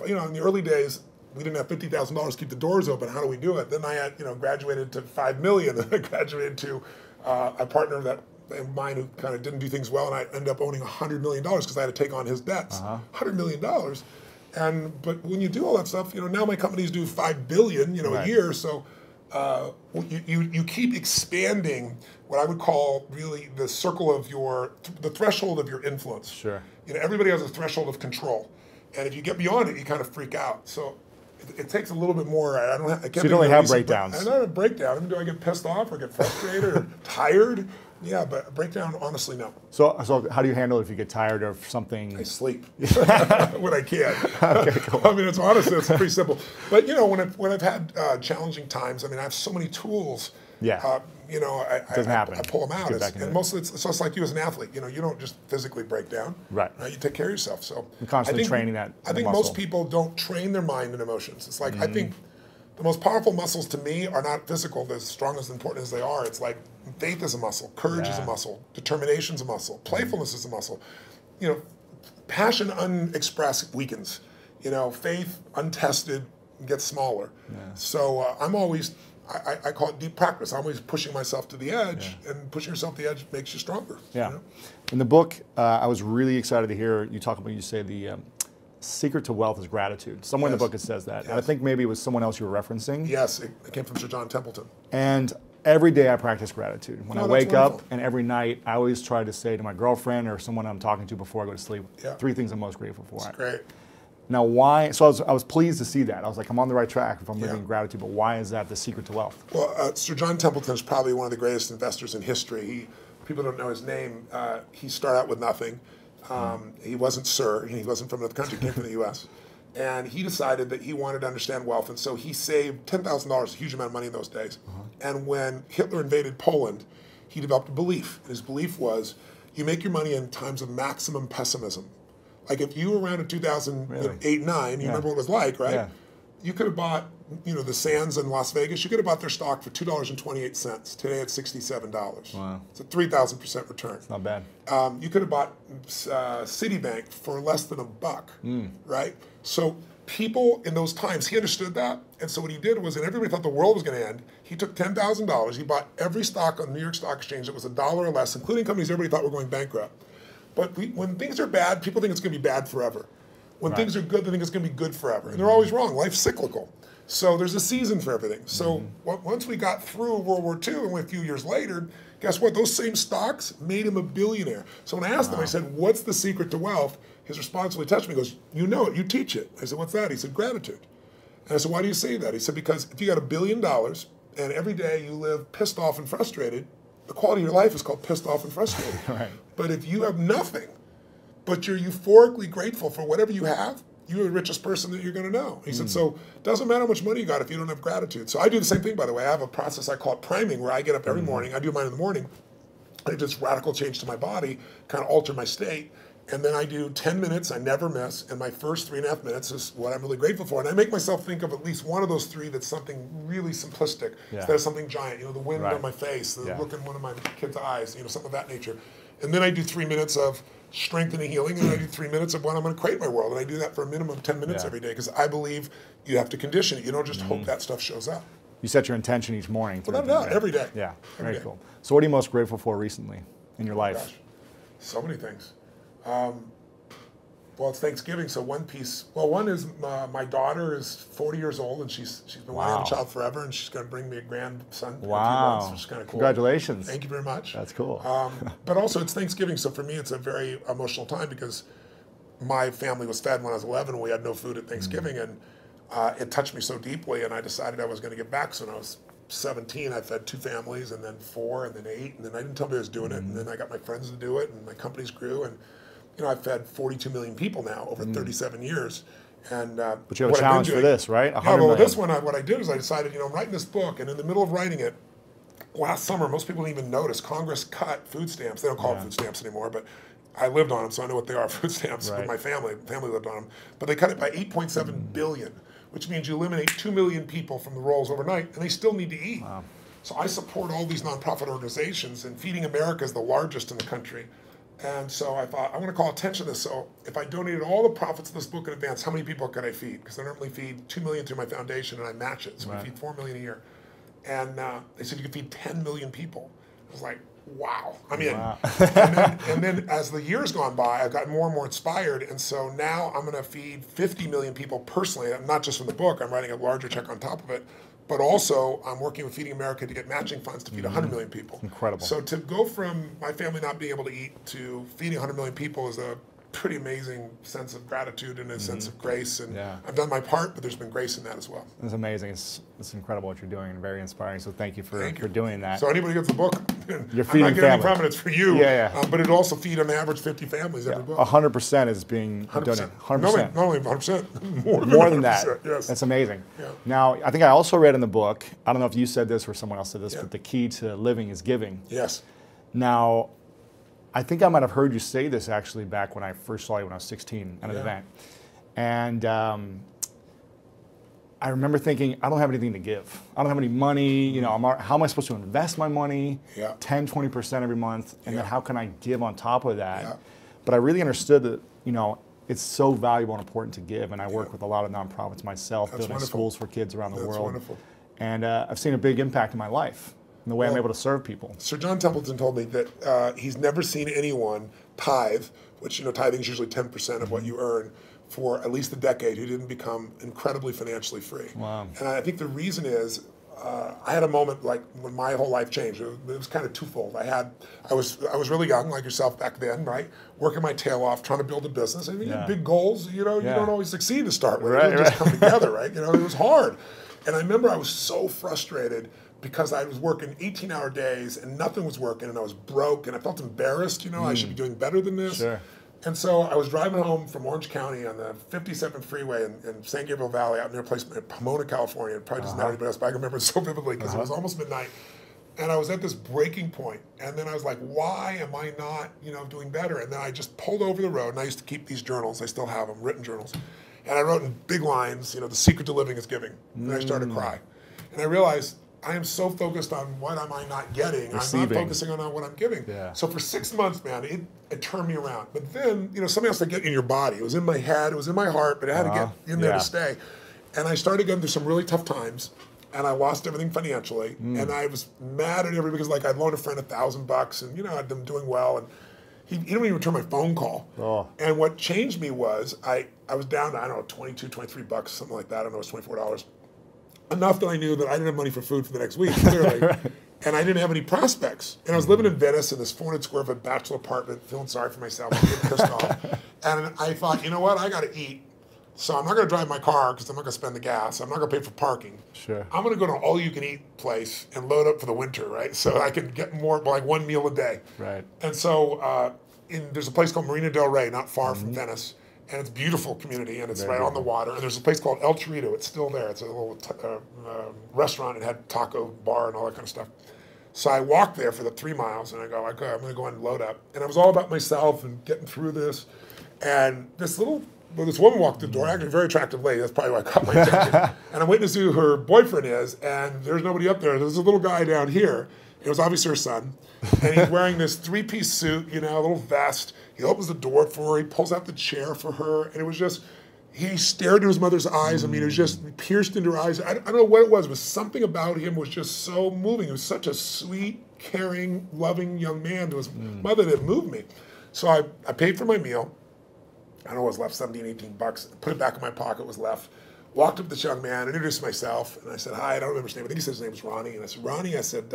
In the early days, we didn't have $50,000 to keep the doors open. How do we do it? Then I had, graduated to $5 million. Then I graduated to a partner of mine who kind of didn't do things well, and I ended up owning $100 million because I had to take on his debts. $100 million. But when you do all that stuff, now my companies do $5 billion, a year. So you keep expanding what I would call really the circle of the threshold of your influence. Sure. Everybody has a threshold of control, and if you get beyond it, you kind of freak out. So it takes a little bit more. I can't. So you don't really have breakdowns. I don't have a breakdown. Do I get pissed off or get frustrated or tired? Yeah, but a breakdown, honestly, no. So how do you handle it if you get tired of something? I sleep when I can. Okay, cool. I mean, it's pretty simple. But when I've had challenging times, I have so many tools. Yeah. Doesn't happen. I pull them out, and mostly it's just like you as an athlete. You don't just physically break down. Right. You take care of yourself. So you're constantly training that. I think most people don't train their mind and emotions. It's like I think the most powerful muscles to me are not physical. They're as strong as important as they are. It's like faith is a muscle, courage is a muscle, determination is a muscle, playfulness is a muscle. Passion unexpressed weakens. Faith untested gets smaller. Yeah. So I'm always, I call it deep practice. I'm always pushing myself to the edge, and pushing yourself to the edge makes you stronger. Yeah. In the book, I was really excited to hear you talk about, you say the secret to wealth is gratitude. Somewhere in the book it says that. And I think maybe it was someone else you were referencing. Yes, it came from Sir John Templeton. And every day I practice gratitude. When I wake up, and every night, I always try to say to my girlfriend or someone I'm talking to before I go to sleep, 3 things I'm most grateful for. That's great. Now why, so I was pleased to see that. I was like, I'm on the right track if I'm living in gratitude, but why is that the secret to wealth? Well, Sir John Templeton is probably one of the greatest investors in history. People don't know his name. He started out with nothing. He wasn't Sir, he wasn't from another country, he came from the US. And he decided that he wanted to understand wealth, and so he saved $10,000, a huge amount of money in those days. And when Hitler invaded Poland, he developed a belief. And his belief was, you make your money in times of maximum pessimism. Like if you were around in 2008, 9, you remember what it was like, right? Yeah. You could have bought, the Sands in Las Vegas, you could have bought their stock for $2.28. Today it's $67. Wow. It's a 3,000% return. It's not bad. You could have bought Citibank for less than $1, right? So people in those times, he understood that, and so what he did was, and everybody thought the world was going to end, he took $10,000, he bought every stock on the New York Stock Exchange that was $1 or less, including companies everybody thought were going bankrupt. But when things are bad, people think it's going to be bad forever. When things are good, they think it's going to be good forever. And they're always wrong. Life's cyclical. So there's a season for everything. So once we got through World War II and a few years later, guess what? Those same stocks made him a billionaire. So when I asked him, I said, what's the secret to wealth? His response really touched me. He goes, you know it, you teach it. I said, what's that? He said, gratitude. And I said, why do you say that? He said, because if you got $1 billion and every day you live pissed off and frustrated, the quality of your life is called pissed off and frustrated. Right. But if you have nothing, but you're euphorically grateful for whatever you have, you're the richest person that you're going to know. He said, so it doesn't matter how much money you got if you don't have gratitude. So I do the same thing, by the way. I have a process I call it priming, where I get up every morning. I do mine in the morning. I do this radical change to my body, kind of alter my state. And then I do 10 minutes, I never miss. And my first 3.5 minutes is what I'm really grateful for. And I make myself think of at least one of those 3 that's something really simplistic instead of something giant. The wind on my face, the look in one of my kids' eyes, something of that nature. And then I do 3 minutes of strengthening, healing, and I do 3 minutes of when I'm going to create my world. And I do that for a minimum of 10 minutes every day, because I believe you have to condition it. You don't just hope that stuff shows up. You set your intention each morning. Well, no, every day. Yeah, every very day. cool. So what are you most grateful for recently in your life? Gosh, so many things. Well, it's Thanksgiving, so one piece. Well, one is my daughter is 40 years old, and she's been wanting a child forever, and she's going to bring me a grandson in a few months, which is kind of cool. Congratulations. Thank you very much. That's cool. But also, it's Thanksgiving, so for me, it's a very emotional time, because my family was fed when I was 11, and we had no food at Thanksgiving, and it touched me so deeply, and I decided I was going to give back. So when I was 17, I fed 2 families, and then 4, and then 8, and then I didn't tell me I was doing it, and then I got my friends to do it, and my companies grew, and I've fed 42 million people now over 37 years. And but you have a challenge for this, right? Yeah, well, this one, what I did is I decided, I'm writing this book, and in the middle of writing it, last summer, most people didn't even notice, Congress cut food stamps. They don't call it food stamps anymore, but I lived on them, so I know what they are, food stamps, with my family. Family lived on them. But they cut it by 8.7 billion, which means you eliminate 2 million people from the rolls overnight, and they still need to eat. Wow. So I support all these nonprofit organizations, and Feeding America is the largest in the country. And so I thought, I'm going to call attention to this. So if I donated all the profits of this book in advance, how many people could I feed? Because I normally feed 2 million through my foundation, and I match it. So we feed 4 million a year. And they said you could feed 10 million people. I was like, wow. I'm in. Wow. and then as the years gone by, I've gotten more and more inspired. And so now I'm going to feed 50 million people personally, not just from the book. I'm writing a larger check on top of it. But also, I'm working with Feeding America to get matching funds to feed 100 million people. Incredible. So to go from my family not being able to eat to feeding 100 million people is a pretty amazing sense of gratitude and a sense of grace. And I've done my part, but there's been grace in that as well. It's amazing. It's incredible what you're doing and very inspiring. So thank you for doing that. So anybody who gets the book, you're feeding I'm not getting any profit, it's for you. But it'll also feed on average 50 families every book. 100% is being donated. 100%. Not only 100%, more than that. Yes. That's amazing. Now, I think I also read in the book, I don't know if you said this or someone else said this, but the key to living is giving. Yes. Now, I think I might have heard you say this actually back when I first saw you when I was 16 at an event. And I remember thinking, I don't have anything to give. I don't have any money. You know, how am I supposed to invest my money? 10, 20% every month. And then how can I give on top of that? But I really understood that, you know, it's so valuable and important to give. And I work with a lot of nonprofits myself, building schools for kids around the world. That's wonderful. And I've seen a big impact in my life. The way I'm able to serve people. Sir John Templeton told me that he's never seen anyone tithe, which, you know, tithing is usually 10% of what you earn, for at least a decade who didn't become incredibly financially free. Wow. And I think the reason is I had a moment like when my whole life changed. It was kind of twofold. I was really young, like yourself back then, right? Working my tail off, trying to build a business. I mean, you have big goals, you know, you don't always succeed to start with. It doesn't just come together, right? You know, it was hard. And I remember I was so frustrated because I was working 18-hour days and nothing was working and I was broke and I felt embarrassed, you know, I should be doing better than this. And so I was driving home from Orange County on the 57 freeway in San Gabriel Valley out near a place in Pomona, California. It probably doesn't matter anybody else, but I remember it so vividly because it was almost midnight. And I was at this breaking point. And then I was like, why am I not, you know, doing better? And then I just pulled over the road, and I used to keep these journals. I still have them, written journals. And I wrote in big lines, you know, the secret to living is giving. And I started to cry. And I realized, I am so focused on what am I not getting. Receiving. I'm not focusing on what I'm giving. So for 6 months, man, it turned me around. But then, you know, something else to get in your body. It was in my head, it was in my heart, but it had to get in there to stay. And I started going through some really tough times, and I lost everything financially. And I was mad at everybody because, like, I'd loaned a friend $1,000, and, you know, I'd been doing well, and he didn't even return my phone call. And what changed me was I was down to, I don't know, 22, 23 bucks, something like that. I don't know, it was $24. Enough that I knew that I didn't have money for food for the next week, clearly. And I didn't have any prospects. And I was living in Venice in this 400 square foot bachelor apartment, feeling sorry for myself, getting pissed off. And I thought, you know what, I got to eat. So I'm not going to drive my car because I'm not going to spend the gas. I'm not going to pay for parking. I'm going to go to an all-you-can-eat place and load up for the winter, right? So I can get more, like one meal a day. And so there's a place called Marina Del Rey, not far from Venice. And it's a beautiful community, and it's right on the water. And there's a place called El Chorrito. It's still there. It's a little restaurant. It had taco bar and all that kind of stuff. So I walked there for the 3 miles, and I go, okay, I'm going to go and load up. And it was all about myself and getting through this. And this woman walked through the door, actually a very attractive lady. That's probably why I caught my attention. And I went to see who her boyfriend is, and there's nobody up there. There's a little guy down here. It was obviously her son. And he's wearing this 3-piece suit, you know, a little vest. He opens the door for her. He pulls out the chair for her. And it was just, he stared into his mother's eyes. I mean, it was just pierced into her eyes. I don't know what it was, but something about him was just so moving. He was such a sweet, caring, loving young man to his mother that moved me. So I paid for my meal. I don't know what was left, 17, 18 bucks. Put it back in my pocket, was left. Walked up to this young man, introduced myself, and I said, hi, I don't remember his name. I think he said his name was Ronnie. And I said, Ronnie, I said,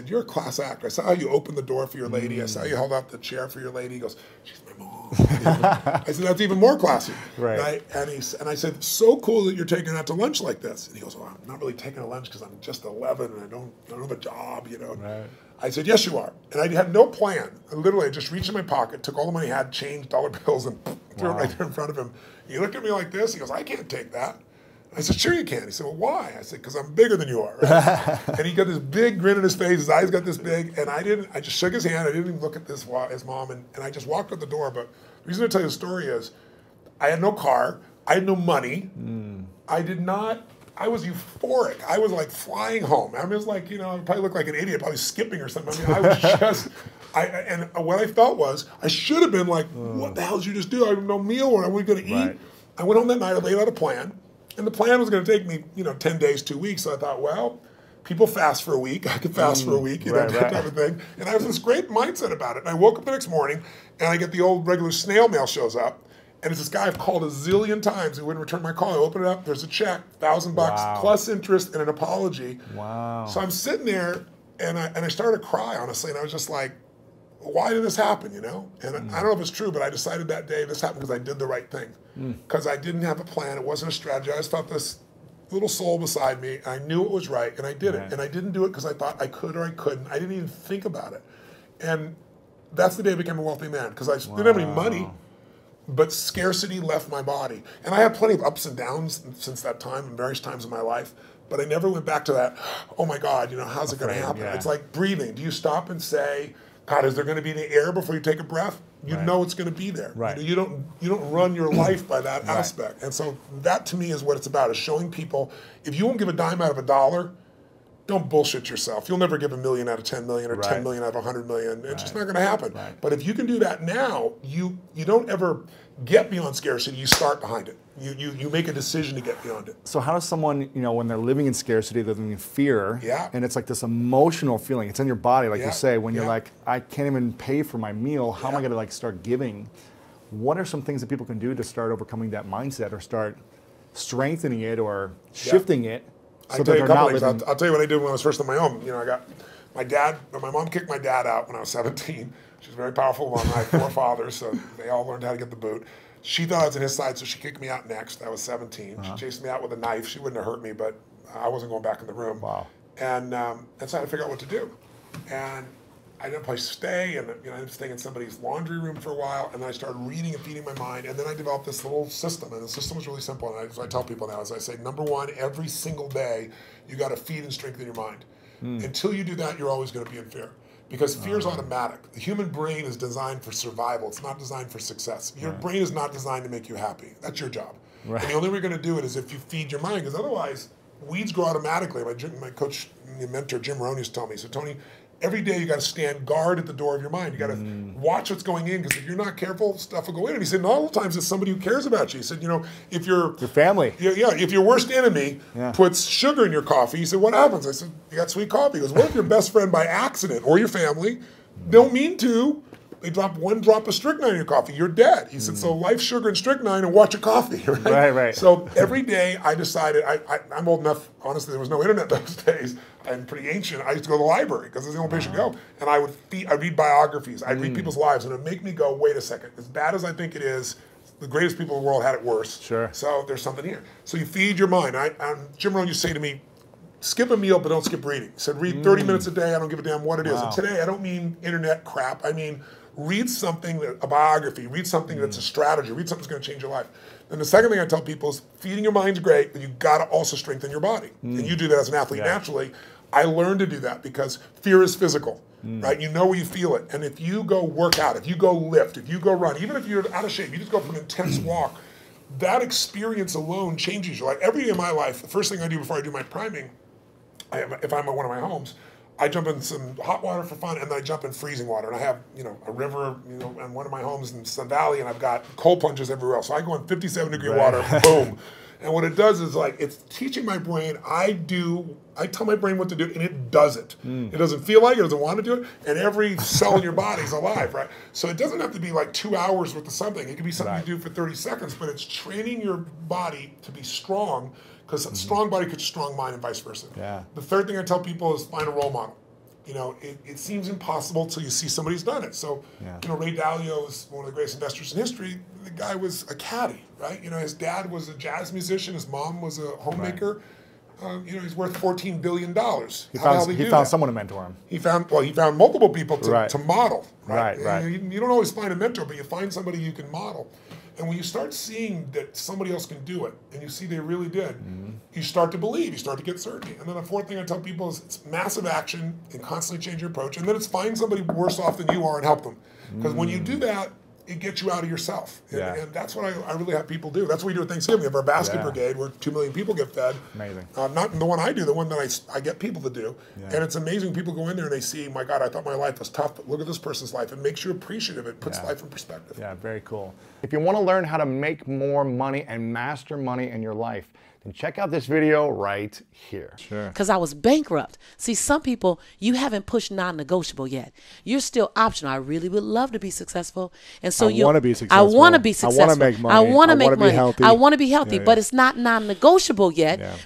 you're a class act. I saw how you opened the door for your lady. I saw you held out the chair for your lady. He goes, she's my mom. I said, that's even more classy. And I said, so cool that you're taking her out to lunch like this. And he goes, well, I'm not really taking a lunch because I'm just 11 and I don't have a job, you know. I said, yes, you are. And I had no plan. I just reached in my pocket, took all the money I had, changed dollar bills, and threw it right there in front of him. He looked at me like this. He goes, I can't take that. I said, sure you can. He said, well, why? I said, because I'm bigger than you are. Right? And he got this big grin on his face. His eyes got this big. And I just shook his hand. I didn't even look at his mom. And I just walked out the door. But the reason I tell you the story is I had no car. I had no money. I I was euphoric. I was like flying home. I was like, you know, I probably looked like an idiot, probably skipping or something. I mean, I was just, and what I felt was, I should have been like, what the hell did you just do? I have no meal, or are we going to eat? I went home that night, I laid out a plan, and the plan was going to take me, you know, 10 days, 2 weeks. So I thought, well, people fast for a week. I could fast for a week, you know, that type of thing. And I was this great mindset about it. And I woke up the next morning, and I get the old regular snail mail shows up. And it's this guy I've called a zillion times who wouldn't return my call. I open it up, there's a check, $1,000 plus interest and an apology. Wow. So I'm sitting there, and I started to cry, honestly. And I was just like, why did this happen, you know? And I don't know if it's true, but I decided that day this happened because I did the right thing. Because I didn't have a plan. It wasn't a strategy. I just felt this little soul beside me. I knew it was right, and I did it. And I didn't do it because I thought I could or I couldn't. I didn't even think about it. And that's the day I became a wealthy man, because I didn't have any money, but scarcity left my body. And I had plenty of ups and downs since that time, in various times in my life, but I never went back to that, oh my God, you know, how's it going to happen? It's like breathing. Do you stop and say, God, is there going to be any air before you take a breath? You know it's going to be there. You don't run your life by that aspect. And so that, to me, is what it's about, is showing people, if you won't give a dime out of $1, don't bullshit yourself. You'll never give $1 million out of 10 million or 10 million out of 100 million. It's just not going to happen. But if you can do that now, you don't ever get beyond scarcity. You start behind it. You make a decision to get beyond it. So how does someone, you know, when they're living in scarcity, they're living in fear, and it's like this emotional feeling, it's in your body, like you say, when you're like, I can't even pay for my meal, how am I going to like start giving? What are some things that people can do to start overcoming that mindset, or start strengthening it, or shifting it? So I'll tell you a couple things. I'll tell you what I did when I was first on my own. You know, I got my mom kicked my dad out when I was 17. She was a very powerful woman. I had 4 fathers, so they all learned how to get the boot. She thought I was on his side, so she kicked me out next. I was 17. She chased me out with a knife. She wouldn't have hurt me, but I wasn't going back in the room. And so I had to figure out what to do. And I didn't place to stay, and you know, I was staying in somebody's laundry room for a while, and then I started reading and feeding my mind, and then I developed this little system, and the system was really simple, and I tell people now, as I say, number one, every single day, you got to feed and strengthen your mind. Until you do that, you're always going to be in fear. Because fear is automatic. The human brain is designed for survival. It's not designed for success. Your brain is not designed to make you happy. That's your job. And the only way you're going to do it is if you feed your mind, because otherwise, weeds grow automatically. My coach, my mentor, Jim Rohn, used to tell me, he said, Tony, every day you got to stand guard at the door of your mind. You got to watch what's going in, because if you're not careful, stuff will go in. And he said, not all the times it's somebody who cares about you. He said, you know, if your family, if your worst enemy puts sugar in your coffee, he said, what happens? I said, you got sweet coffee. He goes, what if your best friend by accident, or your family, don't mean to, they drop 1 drop of strychnine in your coffee, you're dead. He said, so life, sugar, and strychnine, and watch your coffee. Right. So every day I decided, I'm old enough, honestly, there was no internet those days. I'm pretty ancient. I used to go to the library because it's the only place you go. And I'd read biographies. I'd read people's lives, and it'd make me go, wait a second. As bad as I think it is, the greatest people in the world had it worse. So there's something here. So you feed your mind. Jim Rohn used to say to me, skip a meal, but don't skip reading. He said, read 30 minutes a day. I don't give a damn what it is. And today, I don't mean internet crap. I mean, read something, a biography, read something that's a strategy, read something that's going to change your life. And the second thing I tell people is feeding your mind's great, but you got to also strengthen your body. And you do that as an athlete naturally. I learned to do that because fear is physical, right? You know where you feel it. And if you go work out, if you go lift, if you go run, even if you're out of shape, you just go for an intense walk, that experience alone changes your life. Every day of my life, the first thing I do before I do my priming, if I'm at one of my homes, I jump in some hot water for fun, and then I jump in freezing water. And I have, you know, a river, you know, in one of my homes in Sun Valley, and I've got cold plunges everywhere else. So I go in 57-degree water, boom. And what it does is, like, it's teaching my brain, I tell my brain what to do, and it does it. It doesn't feel like it, doesn't want to do it, and every cell in your body is alive, right? So it doesn't have to be like 2 hours worth of something. It can be something you do for 30 seconds, but it's training your body to be strong, because a strong body creates a strong mind, and vice versa. The third thing I tell people is find a role model. You know, it seems impossible until you see somebody who's done it. So, you know, Ray Dalio is one of the greatest investors in history. The guy was a caddy, right? You know, his dad was a jazz musician. His mom was a homemaker. You know, he's worth $14 billion. He found someone to mentor him. He found multiple people to model. Right. You don't always find a mentor, but you find somebody you can model. And when you start seeing that somebody else can do it, and you see they really did, you start to believe, you start to get certainty. And then the fourth thing I tell people is it's massive action and constantly change your approach. And then it's find somebody worse off than you are and help them. Because when you do that, it gets you out of yourself. And that's what I really have people do. That's what we do at Thanksgiving. We have our basket brigade where 2 million people get fed. Amazing. Not the one I do, the one that I get people to do. And it's amazing. People go in there and they see, my God, I thought my life was tough, but look at this person's life. It makes you appreciative. It puts life in perspective. Yeah, very cool. If you want to learn how to make more money and master money in your life, then check out this video right here. Sure. Because I was bankrupt. See, some people, you haven't pushed non-negotiable yet. You're still optional. I really would love to be successful. And so I want to be successful. I want to be successful. I want to make money. I want to make money. Be healthy. I want to be healthy, but it's not non-negotiable yet